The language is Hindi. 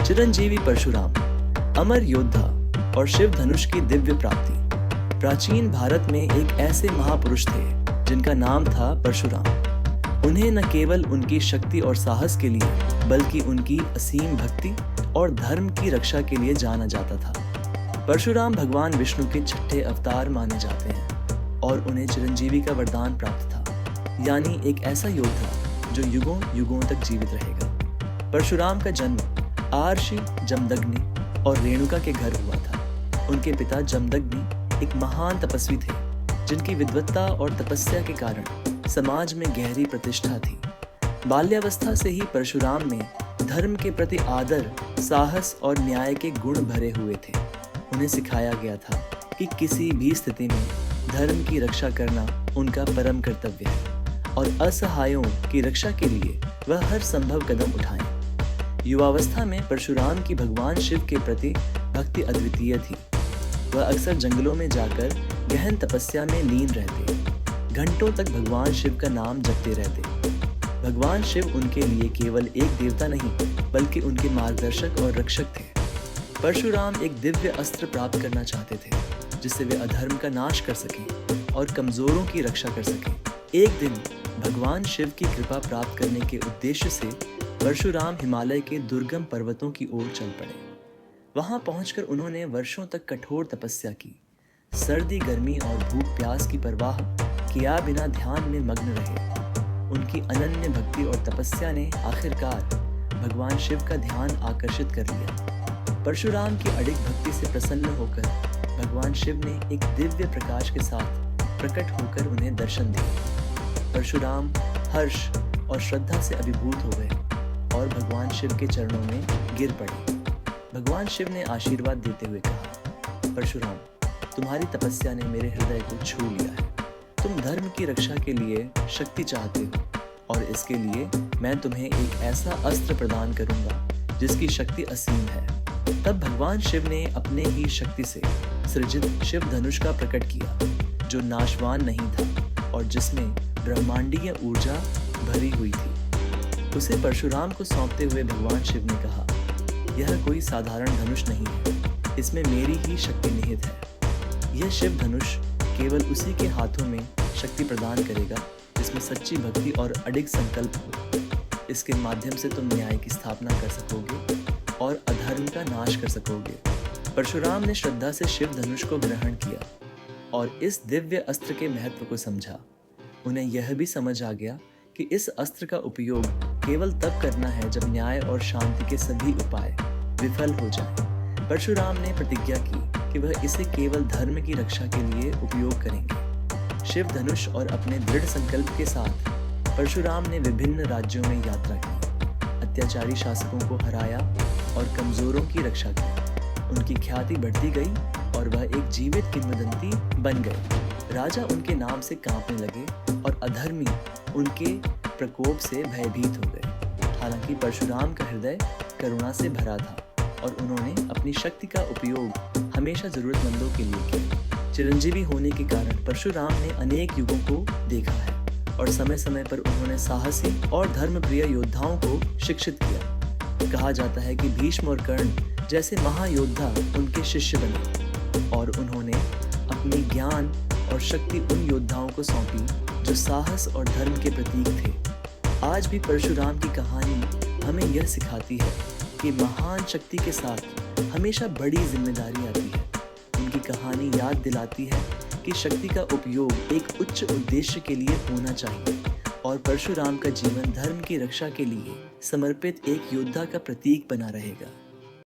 चिरंजीवी परशुराम, अमर योद्धा और शिव धनुष की दिव्य प्राप्ति। प्राचीन भारत में एक ऐसे महापुरुष थे जिनका नाम था परशुराम। उन्हें न केवल उनकी शक्ति और साहस के लिए बल्कि उनकी असीम भक्ति और धर्म की रक्षा के लिए जाना जाता था। परशुराम भगवान विष्णु के छठे अवतार माने जाते हैं और उन्हें चिरंजीवी का वरदान प्राप्त था, यानी एक ऐसा योद्धा जो युगों युगों तक जीवित रहेगा। परशुराम का जन्म आर्षि जमदग्नि और रेणुका के घर हुआ था। उनके पिता जमदग्नि एक महान तपस्वी थे जिनकी विद्वत्ता और तपस्या के कारण समाज में गहरी प्रतिष्ठा थी। बाल्यावस्था से ही परशुराम में धर्म के प्रति आदर, साहस और न्याय के गुण भरे हुए थे। उन्हें सिखाया गया था कि किसी भी स्थिति में धर्म की रक्षा करना उनका परम कर्तव्य है और असहायों की रक्षा के लिए वह हर संभव कदम उठाएं। युवावस्था में परशुराम की भगवान शिव के प्रति भक्ति अद्वितीय थी। वह अक्सर जंगलों में जाकर गहन तपस्या में लीन रहते, घंटों तक भगवान शिव का नाम जपते रहते। भगवान शिव उनके लिए केवल एक देवता नहीं बल्कि उनके मार्गदर्शक और रक्षक थे। परशुराम एक दिव्य अस्त्र प्राप्त करना चाहते थे जिससे वे अधर्म का नाश कर सकें और कमजोरों की रक्षा कर सकें। एक दिन भगवान शिव की कृपा प्राप्त करने के उद्देश्य से परशुराम हिमालय के दुर्गम पर्वतों की ओर चल पड़े। वहां पहुंचकर उन्होंने वर्षों तक कठोर तपस्या की। सर्दी, गर्मी और भूख प्यास की परवाह किया बिना ध्यान में मग्न रहे। उनकी अनन्य भक्ति और तपस्या ने आखिरकार भगवान शिव का ध्यान आकर्षित कर लिया। परशुराम की अडिग भक्ति से प्रसन्न होकर भगवान शिव ने एक दिव्य प्रकाश के साथ प्रकट होकर उन्हें दर्शन दिए। परशुराम हर्ष और श्रद्धा से अभिभूत हो गए और भगवान शिव के चरणों में गिर पड़े। भगवान शिव ने आशीर्वाद देते हुए कहा, परशुराम, तुम्हारी तपस्या ने मेरे हृदय को छू लिया है। तुम धर्म की रक्षा के लिए शक्ति चाहते हो और इसके लिए मैं तुम्हें एक ऐसा अस्त्र प्रदान करूंगा जिसकी शक्ति असीम है। तब भगवान शिव ने अपने ही शक्ति से सृजित शिव धनुष का प्रकट किया जो नाशवान नहीं था और जिसमें ब्रह्मांडीय ऊर्जा भरी हुई थी। उसे परशुराम को सौंपते हुए भगवान शिव ने कहा, यह कोई साधारण धनुष नहीं है, इसमें मेरी ही शक्ति निहित है। यह शिव धनुष केवल उसी के हाथों में शक्ति प्रदान करेगा जिसमें सच्ची भक्ति और अडिग संकल्प हो। इसके माध्यम से तुम न्याय की स्थापना कर सकोगे और अधर्म का नाश कर सकोगे। परशुराम ने श्रद्धा से शिव धनुष को ग्रहण किया और इस दिव्य अस्त्र के महत्व को समझा। उन्हें यह भी समझ आ गया कि इस अस्त्र का उपयोग केवल तब करना है जब न्याय और शांति के सभी उपाय विफल हो जाएं। परशुराम ने प्रतिज्ञा की कि वह इसे केवल धर्म की रक्षा के लिए उपयोग करेंगे। शिव धनुष और अपने दृढ़ संकल्प के साथ परशुराम ने विभिन्न राज्यों में यात्रा की, अत्याचारी शासकों को हराया और कमजोरों की रक्षा की। उनकी ख्याति बढ़ती गई और वह एक जीवित किंवदंती बन गए। राजा उनके नाम से कांपने लगे और अधर्मी उनके प्रकोप से भयभीत हो गए। हालांकि परशुराम का हृदय करुणा से भरा था और उन्होंने अपनी शक्ति का उपयोग हमेशा जरूरतमंदों के लिए किया। चिरंजीवी होने के कारण परशुराम ने अनेक युगों को देखा है और समय समय पर उन्होंने साहसी और धर्मप्रिय योद्धाओं को शिक्षित किया। कहा जाता है कि भीष्म और कर्ण जैसे महायोद्धा उनके शिष्य बने और उन्होंने अपनी ज्ञान और शक्ति उन योद्धाओं को सौंपी जो साहस और धर्म के प्रतीक थे। आज भी परशुराम की कहानी हमें यह सिखाती है कि महान शक्ति के साथ हमेशा बड़ी जिम्मेदारी आती है। उनकी कहानी याद दिलाती है कि शक्ति का उपयोग एक उच्च उद्देश्य के लिए होना चाहिए और परशुराम का जीवन धर्म की रक्षा के लिए समर्पित एक योद्धा का प्रतीक बना रहेगा।